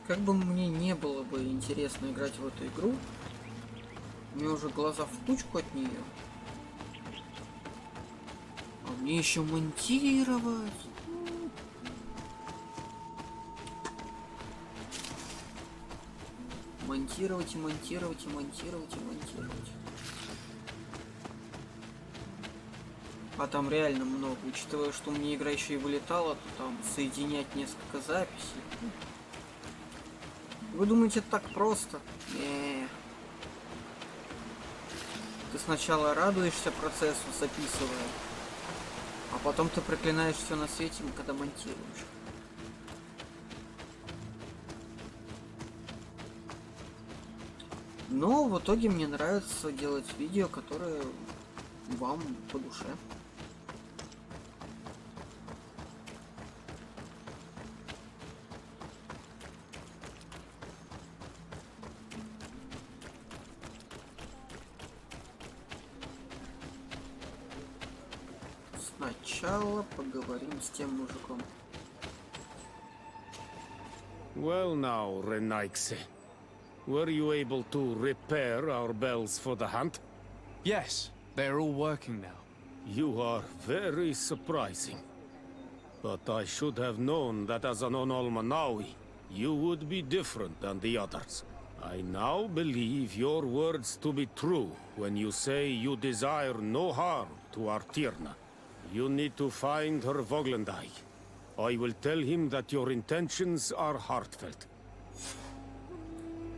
Как бы мне не было бы интересно играть в эту игру, у меня уже глаза в кучку от нее. А мне еще монтировать. Монтировать и монтировать и монтировать и монтировать. А там реально много. Учитывая, что у меня игра еще и вылетала, то там соединять несколько записей. Вы думаете, это так просто? Не. Ты сначала радуешься процессу, записывая, а потом ты проклинаешь все на свете, когда монтируешь. Но в итоге мне нравится делать видео, которые вам по душе. Сначала поговорим с тем мужиком. Well now, Renaikse. Were you able to repair our bells for the hunt? Yes, they are all working now. You are very surprising. But I should have known that as an Onolmanawi, you would be different than the others. I now believe your words to be true when you say you desire no harm to Artirna. You need to find her Voglendai. I will tell him that your intentions are heartfelt.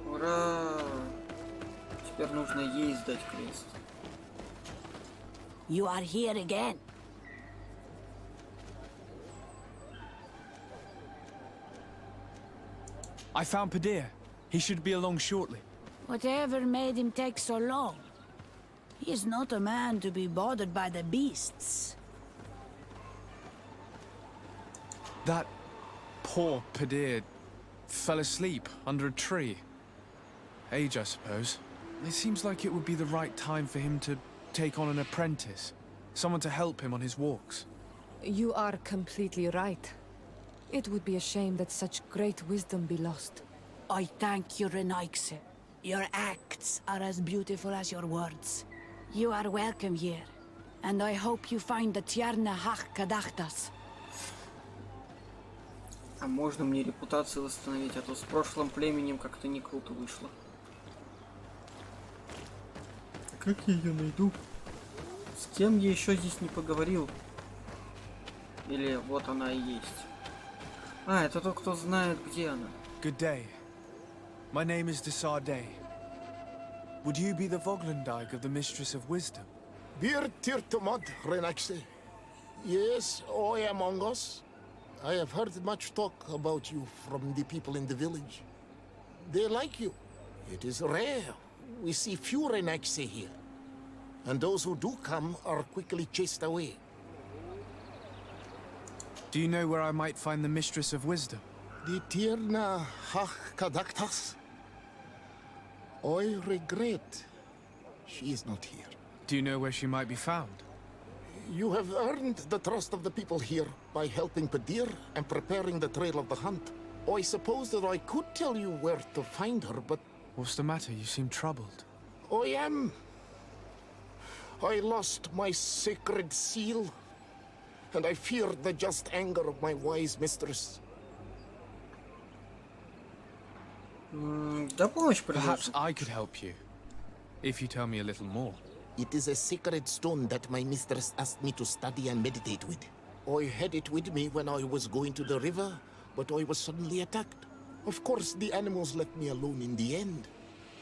Ура! Теперь нужно ей сдать квест. You are here again. I found Padir. He should be along shortly. Whatever made him take so long? He is not a man to be bothered by the beasts. That poor Padir fell asleep under a tree. Age, I suppose. It seems like it would be the right time for him to take on an apprentice. Someone to help him on his walks. You are completely right. It would be a shame that such great wisdom be lost. I thank you, Renaikse. Your acts are as beautiful as your words. You are welcome here. And I hope you find the Tierna Hach Kadachtas. А можно мне репутацию восстановить, а то с прошлым племенем как-то не круто вышло. Как я ее найду? С кем я еще здесь не поговорил? Или вот она и есть. А, это тот, кто знает, где она. Good day. My name is Desarday. Would you be the Voglendike of the Mistress of Wisdom? Bir tirtumad, Renaikse. Yes, I am among us. I have heard much talk about you from the people in the village. They like you. It is rare. We see few Renaikse here. And those who do come are quickly chased away. Do you know where I might find the Mistress of Wisdom? The Tierna Hach Kadaktas? I regret she is not here. Do you know where she might be found? You have earned the trust of the people here by helping Padir and preparing the trail of the hunt. I suppose that I could tell you where to find her, but... What's the matter? You seem troubled. I am. I lost my sacred seal, and I fear the just anger of my wise mistress. Да помощь Perhaps придется. I could help you, if you tell me a little more. It is a sacred stone that my mistress asked me to study and meditate with. I had it with me when I was going to the river, but I was suddenly attacked. Of course, the animals left me alone in the end,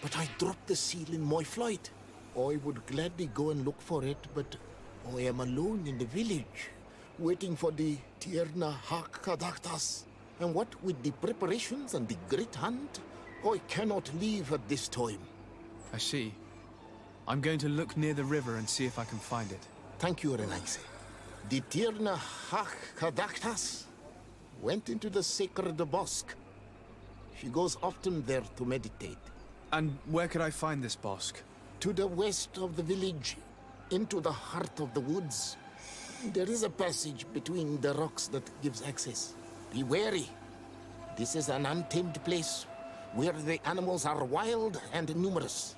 but I dropped the seal in my flight. I would gladly go and look for it, but I am alone in the village, waiting for the Tierna Hach Kadaktas. And what with the preparations and the great hunt, I cannot leave at this time. I see. I'm going to look near the river and see if I can find it. Thank you, Renaikse. The Tierna Hach Kadaktas went into the sacred bosque. She goes often there to meditate. And where could I find this bosque? To the west of the village, into the heart of the woods. There is a passage between the rocks that gives access. Be wary. This is an untamed place where the animals are wild and numerous.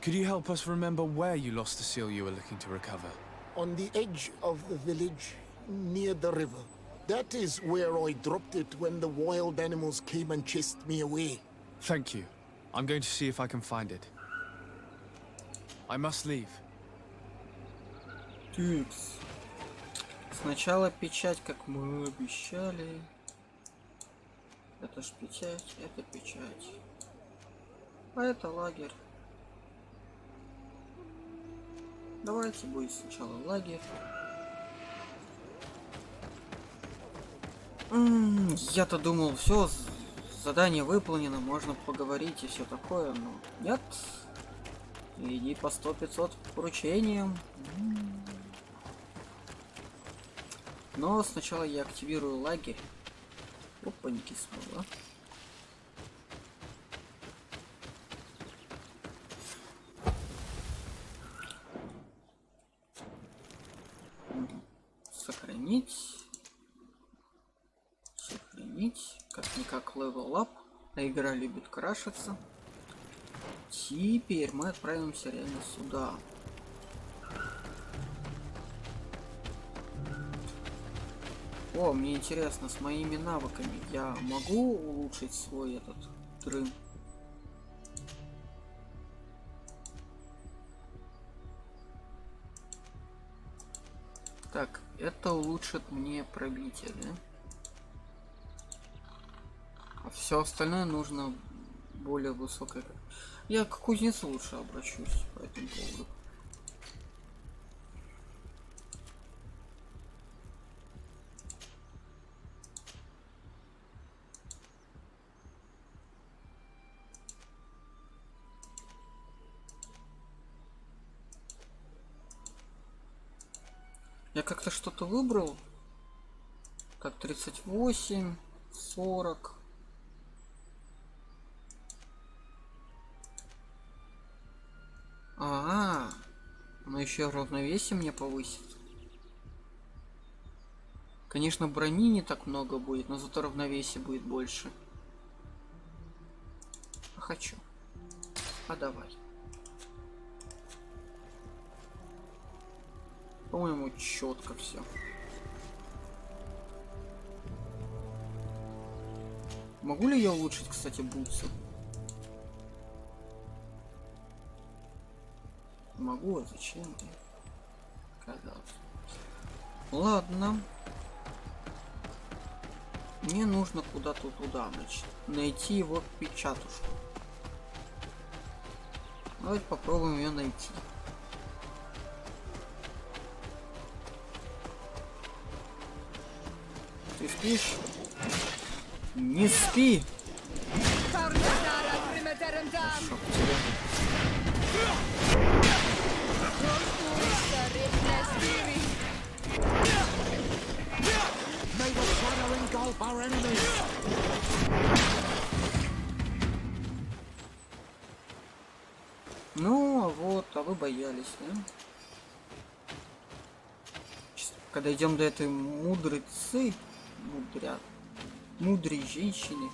Could you help us remember where you lost the seal you were looking to recover? On the edge of the village, near the river. That is where I dropped it when the wild animals came and chased me away. Thank you. I'm going to see if I can find it. I must leave. Тюкс. Сначала печать, как мы обещали. Это ж печать, это печать. А это лагерь. Давайте будет сначала лагерь. Я-то думал, все, задание выполнено, можно поговорить и все такое, но нет. Иди по 100-500 поручениям. Но сначала я активирую лагерь. Опаньки снова. Сохранить. Сохранить. Как-никак левел ап. А игра любит крашиться. Теперь мы отправимся реально сюда. О, мне интересно, с моими навыками я могу улучшить свой этот дрын? Так, это улучшит мне пробитие, да? А все остальное нужно более высокое. Я к кузнецу лучше обращусь по этому поводу. Я как-то что-то выбрал. Так, 38, 40. Но еще равновесие мне повысит. Конечно, брони не так много будет, но зато равновесие будет больше. Хочу. А давай. По-моему, четко все. Могу ли я улучшить, кстати, бутсы? Могу, а зачем? Казалось. Ладно. Мне нужно куда-то туда, значит, найти его печатушку. Давайте попробуем ее найти. Ты спишь? Не спи! Ну, вот, а вы боялись, да? Когда идем до этой мудрецы, мудрой женщины.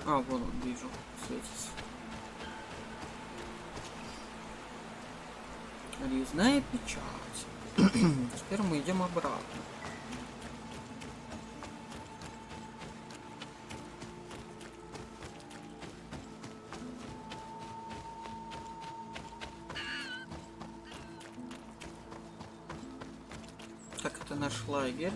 А, вон он, вижу, светится. Резная печать. Теперь мы идем обратно. Так, это наш лагерь.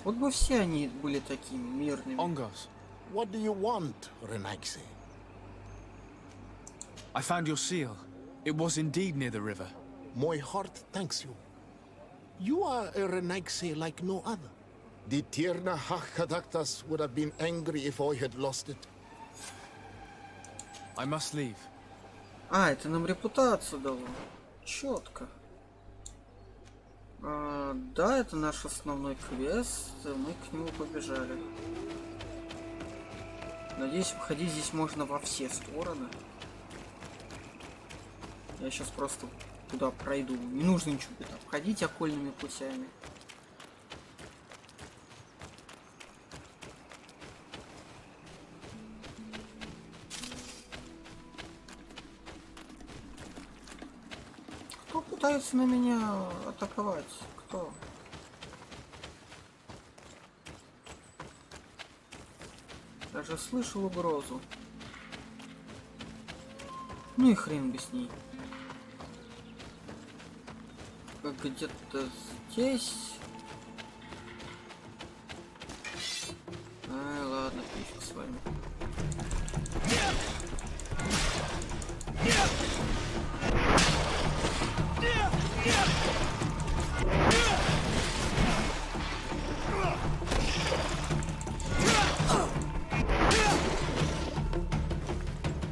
Вот бы все они были такими мирными. Ongos, What do you want, Renaigse? I found your seal. It was indeed near the river. My heart thanks you. You are a Renaigse like no other. The Tierna Hakadaktas would have been angry if I had lost it. I must leave. А, это нам репутацию дало. Четко. Да, это наш основной квест. Мы к нему побежали. Надеюсь, выходить здесь можно во все стороны. Я сейчас просто туда пройду. Не нужно ничего обходить окольными путями. Кто пытается на меня атаковать? Кто? Даже слышал угрозу. Ну и хрен бы с ней. Где-то здесь. Ладно, пофиг с вами.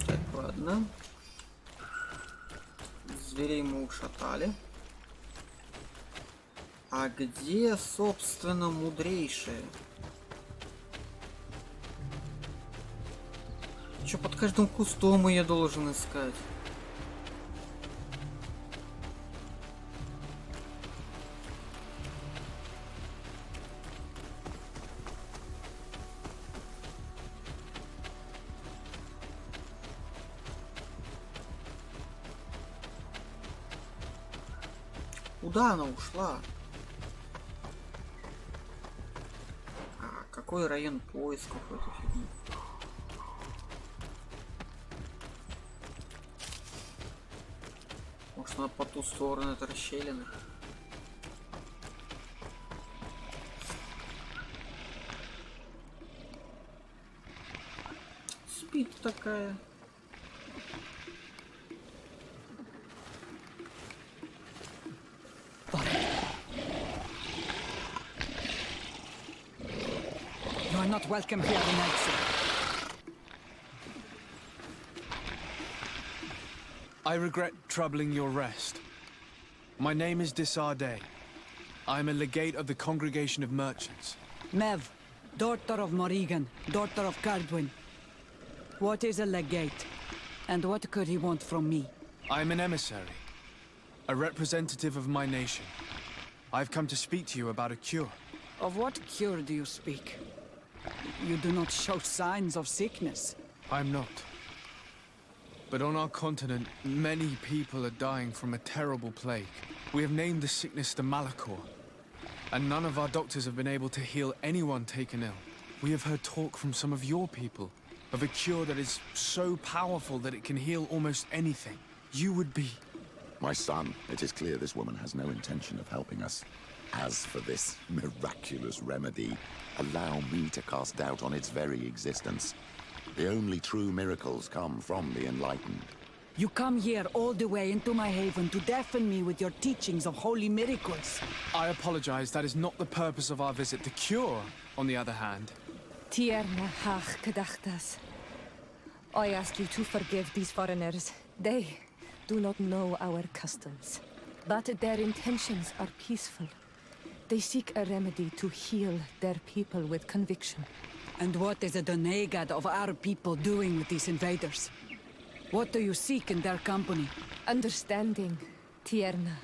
Так, ладно. Зверей мы ушатали. А где, собственно, Мудрейшая? Чё, под каждым кустом я должен искать? Куда она ушла? Какой район поисков в эту фигню? Может, она по ту сторону этой расщелины? Спит такая. Not welcome here tonight. I regret troubling your rest. My name is Disarday. I am a legate of the Congregation of Merchants. Mev, daughter of Morrigan, daughter of Cardwin. What is a legate? And what could he want from me? I am an emissary, a representative of my nation. I've come to speak to you about a cure. Of what cure do you speak? You do not show signs of sickness. I'm not. But on our continent, many people are dying from a terrible plague. We have named the sickness the Malachor, and none of our doctors have been able to heal anyone taken ill. We have heard talk from some of your people of a cure that is so powerful that it can heal almost anything. You would be... My son, it is clear this woman has no intention of helping us. As for this miraculous remedy, allow me to cast doubt on its very existence. The only true miracles come from the enlightened. You come here all the way into my haven to deafen me with your teachings of holy miracles. I apologize, that is not the purpose of our visit. The cure, on the other hand... Tierna hach kadachtas. I ask you to forgive these foreigners. They do not know our customs, but their intentions are peaceful. They seek a remedy to heal their people with conviction. And what is the Donegad of our people doing with these invaders? What do you seek in their company? Understanding, Tierna,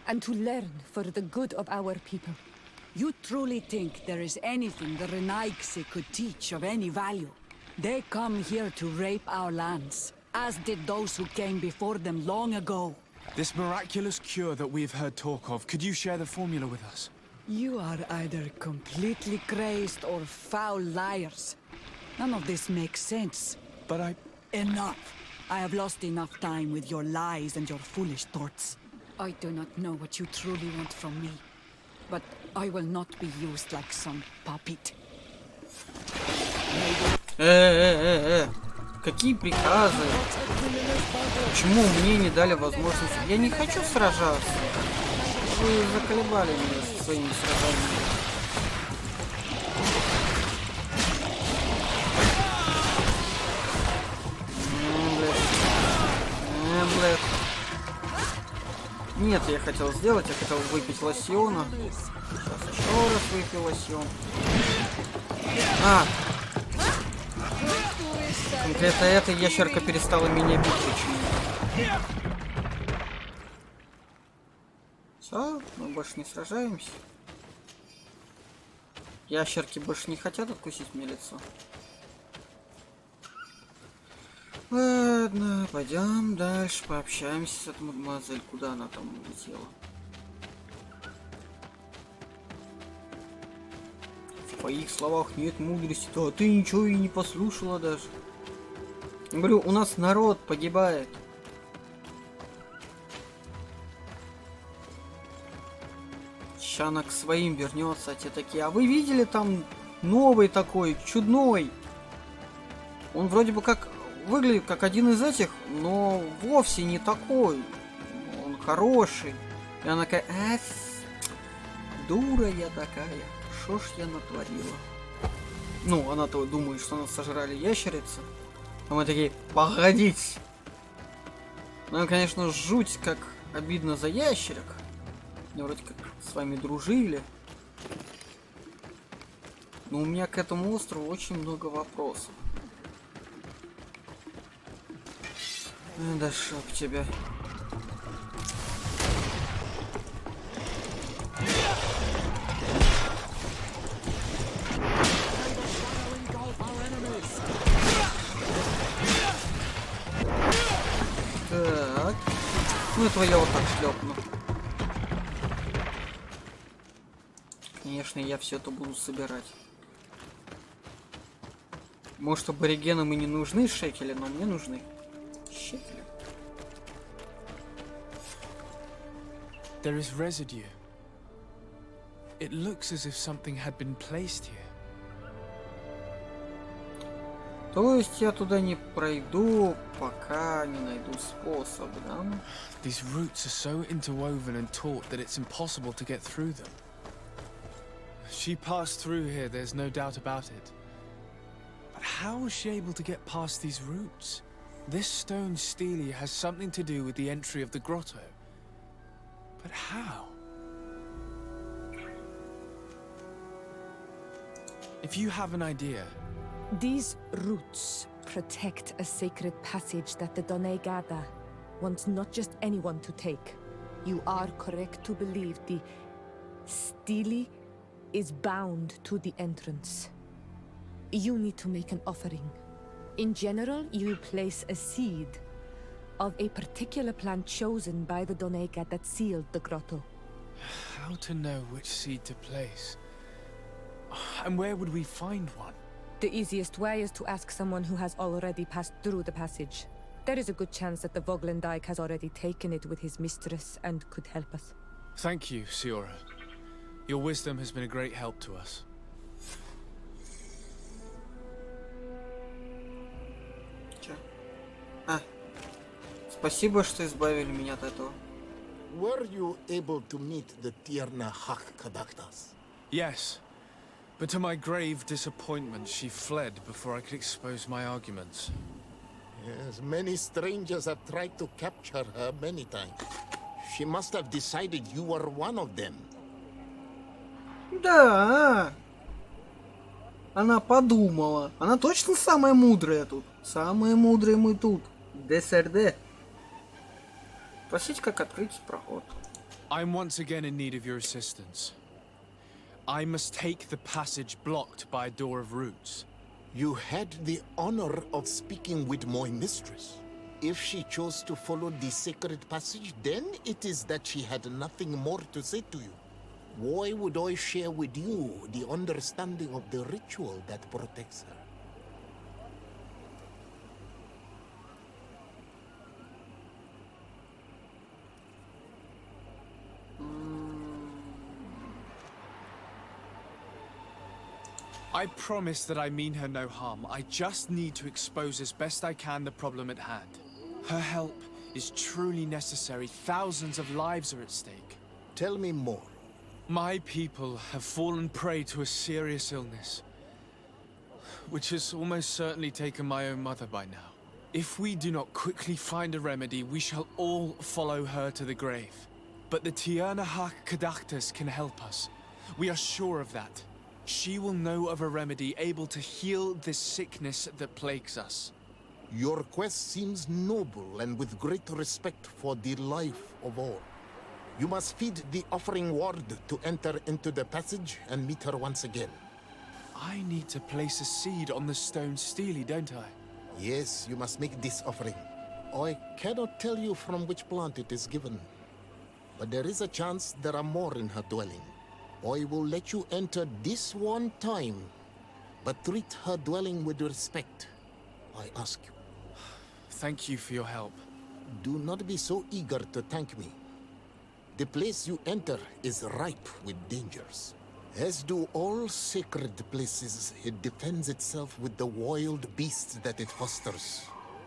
and to learn for the good of our people. You truly think there is anything the Renaigse could teach of any value? They come here to rape our lands, as did those who came before them long ago. This miraculous cure that we've heard talk of, could you share the formula with us? You are either completely crazed or foul liars. None of this makes sense. But I... Enough! I have lost enough time with your lies and your foolish thoughts. I do not know what you truly want from me, but I will not be used like some puppet. Какие приказы? Почему мне не дали возможность? Я не хочу сражаться. Вы заколебали меня со своими сражениями. Блэд. Нет, я хотел сделать, я хотел выпить лосьона. Сейчас еще раз выпью лосьон. Конкретно эта ящерка перестала меня бить почему-то. Все, мы больше не сражаемся. Ящерки больше не хотят откусить мне лицо. Ладно, пойдем дальше, пообщаемся с этой мадемуазель. Куда она там улетела? В твоих словах нет мудрости, то ты ничего и не послушала даже. Я говорю, у нас народ погибает. Ща она к своим вернется, а те такие. А вы видели там новый такой, чудной? Он вроде бы как выглядит как один из этих, но вовсе не такой. Он хороший. И она такая, дура я такая. Шо ж я натворила? Ну, она-то думает, что нас сожрали ящерицы. А мы такие, погодите. Ну, конечно, жуть как обидно за ящерок. Мы вроде как с вами дружили. Но у меня к этому острову очень много вопросов. Да шоп тебя. Так. Ну этого я вот так шлепну. Конечно, я все это буду собирать. Может, аборигенам и не нужны шекели, но мне нужны шекели. There is residue. It looks as if something had been placed here. То есть я туда не пройду, пока не найду способ, да? These roots are so interwoven and taut that it's impossible to get through them. She passed through here, there's no doubt about it. But how was she able to get past these roots? This stone stele has something to do with the entry of the grotto. But how? If you have an idea... These roots protect a sacred passage that the Donegada wants not just anyone to take. You are correct to believe the stele is bound to the entrance. You need to make an offering. In general, you place a seed of a particular plant chosen by the Donega that sealed the grotto. How to know which seed to place? And where would we find one? The easiest way is to ask someone who has already passed through the passage. There is a good chance that the Voglendike has already taken it with his mistress and could help us. Thank you, Siora. Your wisdom has been a great help to us. Спасибо, что избавили меня от этого. Were you able to meet the Tierna Hak Kadaktas? Yes, but to my grave disappointment, she fled before I could expose my arguments. Yes, many strangers have tried to capture her many times. She must have decided you were one of them. Да. Она подумала. Она точно самая мудрая тут. Самые мудрые мы тут. ДСРД. Спросите, как открыть проход. I'm once again in need of your assistance. I must take the passage blocked by a door of roots. You had the honor of speaking with my mistress. If she chose to follow the sacred passage, then it is that she had nothing more to say to you. Why would I share with you the understanding of the ritual that protects her? I promise that I mean her no harm. I just need to expose as best I can the problem at hand. Her help is truly necessary. Thousands of lives are at stake. Tell me more. My people have fallen prey to a serious illness, which has almost certainly taken my own mother by now. If we do not quickly find a remedy, we shall all follow her to the grave. But the Tiernahak Kadachtas can help us. We are sure of that. She will know of a remedy able to heal this sickness that plagues us. Your quest seems noble and with great respect for the life of all. You must feed the offering ward to enter into the passage and meet her once again. I need to place a seed on the stone stele, don't I? Yes, you must make this offering. I cannot tell you from which plant it is given, but there is a chance there are more in her dwelling. I will let you enter this one time, but treat her dwelling with respect, I ask you. Thank you for your help. Do not be so eager to thank me. The place you enter is ripe with dangers. As do all sacred places, it defends itself with the wild beasts that it fosters.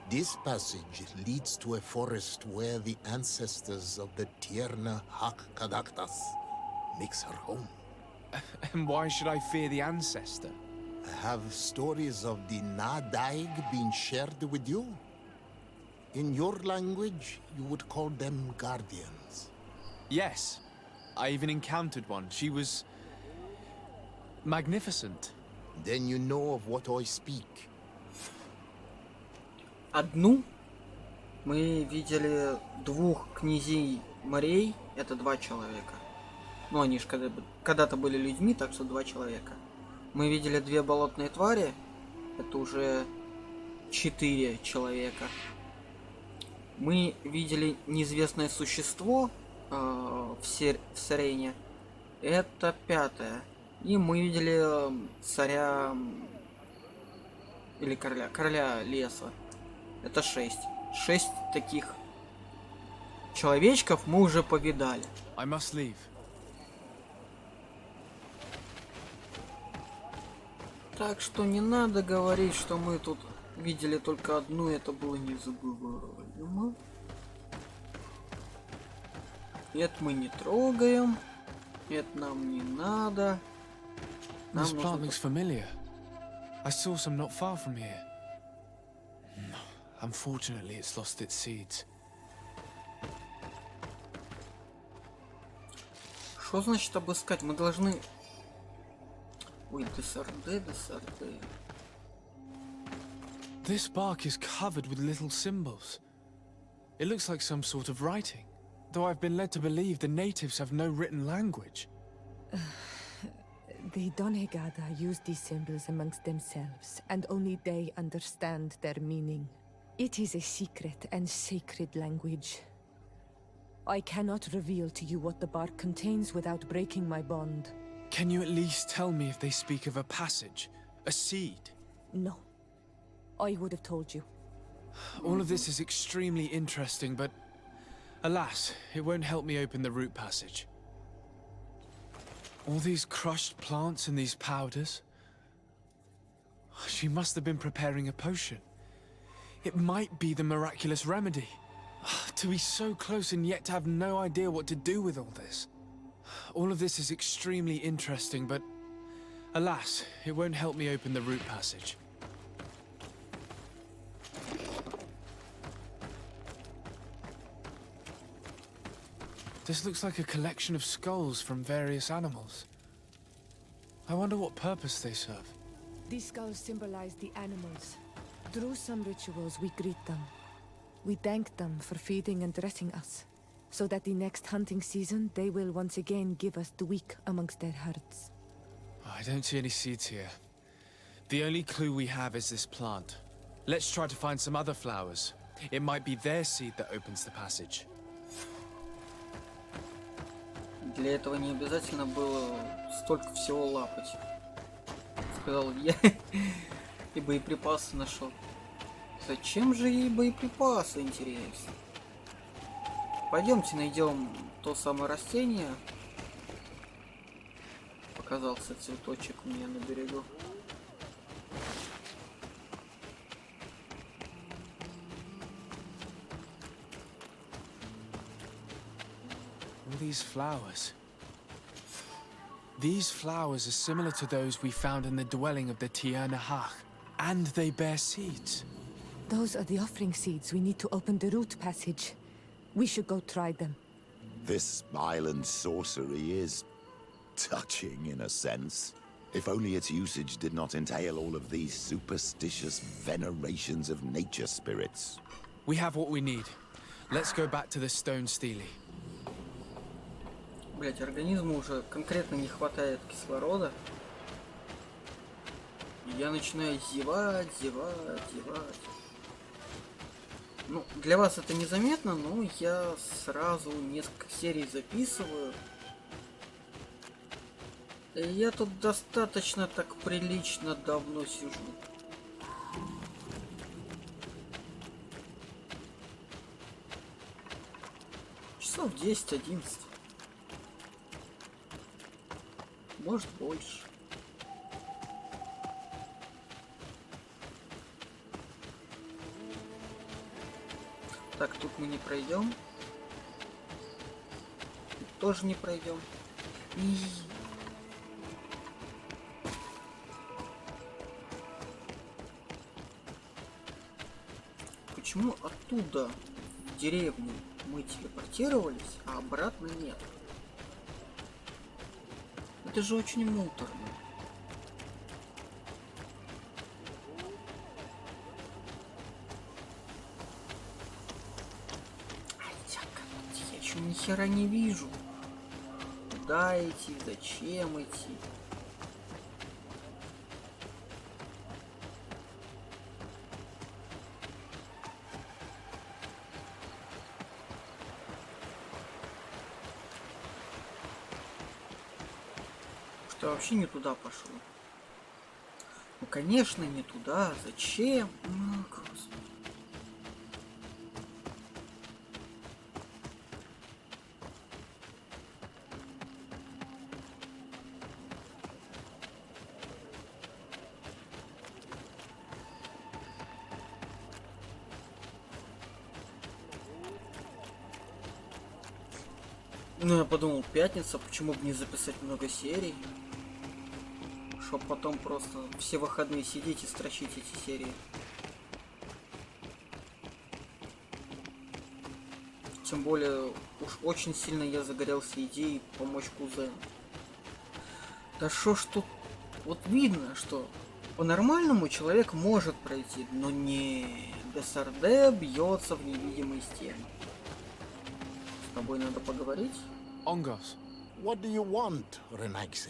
This passage leads to a forest where the ancestors of the Tiernahak Kadachtas makes her home. And why should I fear the ancestor? Have stories of the Nadaig been shared with you? In your language, you would call them guardians. Yes. I even encountered one. She was magnificent. Then you know of what I speak. Одну мы видели двух князей морей, это 2 человека. Ну, они же когда-то были людьми, так что 2 человека. Мы видели 2 болотные твари, это уже 4 человека. Мы видели неизвестное существо в Серене, это 5-е. И мы видели царя или короля леса. Это 6. 6 таких человечков мы уже повидали. I must leave. Так что не надо говорить, что мы тут видели только одну, это было незабываемо. Это мы не трогаем. Это нам не надо. This plant looks familiar. I saw some not far from here. Unfortunately, it's lost its seeds. Что значит обыскать? Мы должны... Ой, ДСРД. This bark is covered with little symbols. It looks like some sort of writing, though I've been led to believe the natives have no written language. The Donegada use these symbols amongst themselves, and only they understand their meaning. It is a secret and sacred language. I cannot reveal to you what the bark contains without breaking my bond. Can you at least tell me if they speak of a passage, a seed? No. I would have told you. All of this is extremely interesting, but alas, it won't help me open the root passage. All these crushed plants and these powders. She must have been preparing a potion. It might be the miraculous remedy. To be so close and yet to have no idea what to do with all this. All of this is extremely interesting, but alas, it won't help me open the root passage. This looks like a collection of skulls from various animals. I wonder what purpose they serve. These skulls symbolize the animals. Through some rituals, we greet them. We thank them for feeding and dressing us, so that the next hunting season, they will once again give us the weak amongst their herds. I don't see any seeds here. The only clue we have is this plant. Let's try to find some other flowers. It might be their seed that opens the passage. Для этого не обязательно было столько всего лапать. Сказал я. И боеприпасы нашел. Зачем же ей боеприпасы, интересно? Пойдемте найдем то самое растение. Показался цветочек у меня на берегу. All these flowers. These flowers are similar to those we found in the dwelling of the Tiernahak, and they bear seeds. Those are the offering seeds we need to open the root passage. We should go try them. This island sorcery is touching in a sense. If only its usage did not entail all of these superstitious venerations of nature spirits. We have what we need. Let's go back to the stone stele. Блять, организму уже конкретно не хватает кислорода. И я начинаю зевать. Ну, для вас это незаметно, но я сразу несколько серий записываю. И я тут достаточно так прилично давно сижу. Часов 10-11. Может больше. Так, тут мы не пройдем. Тут тоже не пройдем. И... Почему оттуда в деревню мы телепортировались, а обратно нет? Это же очень муторно. Я еще ни хера не вижу. Куда идти, зачем идти? Что вообще не туда пошел? Ну конечно не туда. Зачем? Ну, господи. Ну, я подумал, пятница, почему бы не записать много серий? Чтоб потом просто все выходные сидеть и строчить эти серии. Тем более, уж очень сильно я загорелся идеей помочь кузену. Да шо ж тут... Вот видно, что по-нормальному человек может пройти, но не... ДСРД бьется в невидимые стены. С тобой надо поговорить? Ongos, What do you want, Renaigse?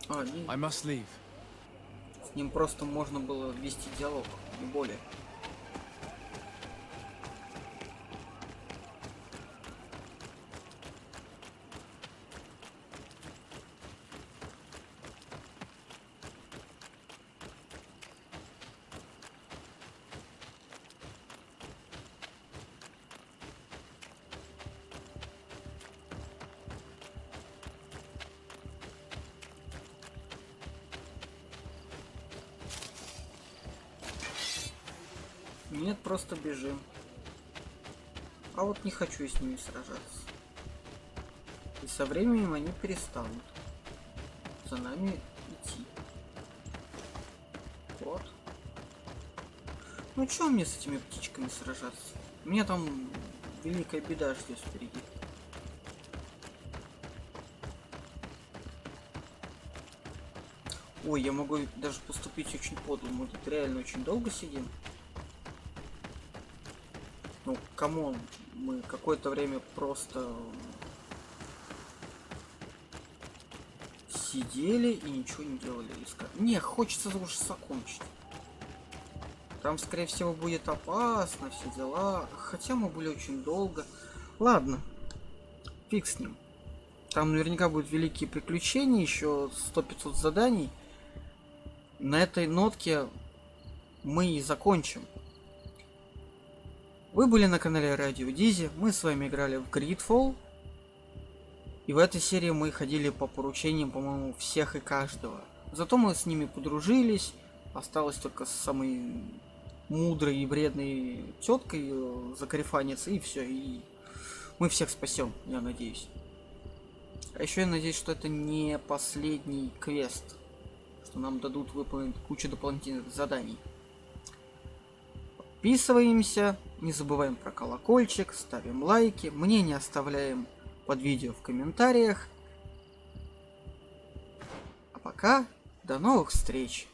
А, не. I must leave. С ним просто можно было вести диалог, не более. Нет, просто бежим. А вот не хочу с ними сражаться. И со временем они перестанут за нами идти. Вот. Ну чё мне с этими птичками сражаться? У меня там великая беда ждет впереди. Ой, я могу даже поступить очень подло. Мы тут реально очень долго сидим. Ну, камон, мы какое-то время просто сидели и ничего не делали. Не, хочется уже закончить. Там, скорее всего, будет опасно, все дела. Хотя мы были очень долго. Ладно, фиг с ним. Там наверняка будут великие приключения, еще 100-500 заданий. На этой нотке мы и закончим. Вы были на канале Радио Дизи, мы с вами играли в GreedFall. И в этой серии мы ходили по поручениям, по-моему, всех и каждого. Зато мы с ними подружились. Осталось только с самой мудрой и вредной теткой закарифаниться, и все. И мы всех спасем, я надеюсь. А еще я надеюсь, что это не последний квест. Что нам дадут выполнить кучу дополнительных заданий. Подписываемся, не забываем про колокольчик, ставим лайки, мнение оставляем под видео в комментариях. А пока, до новых встреч!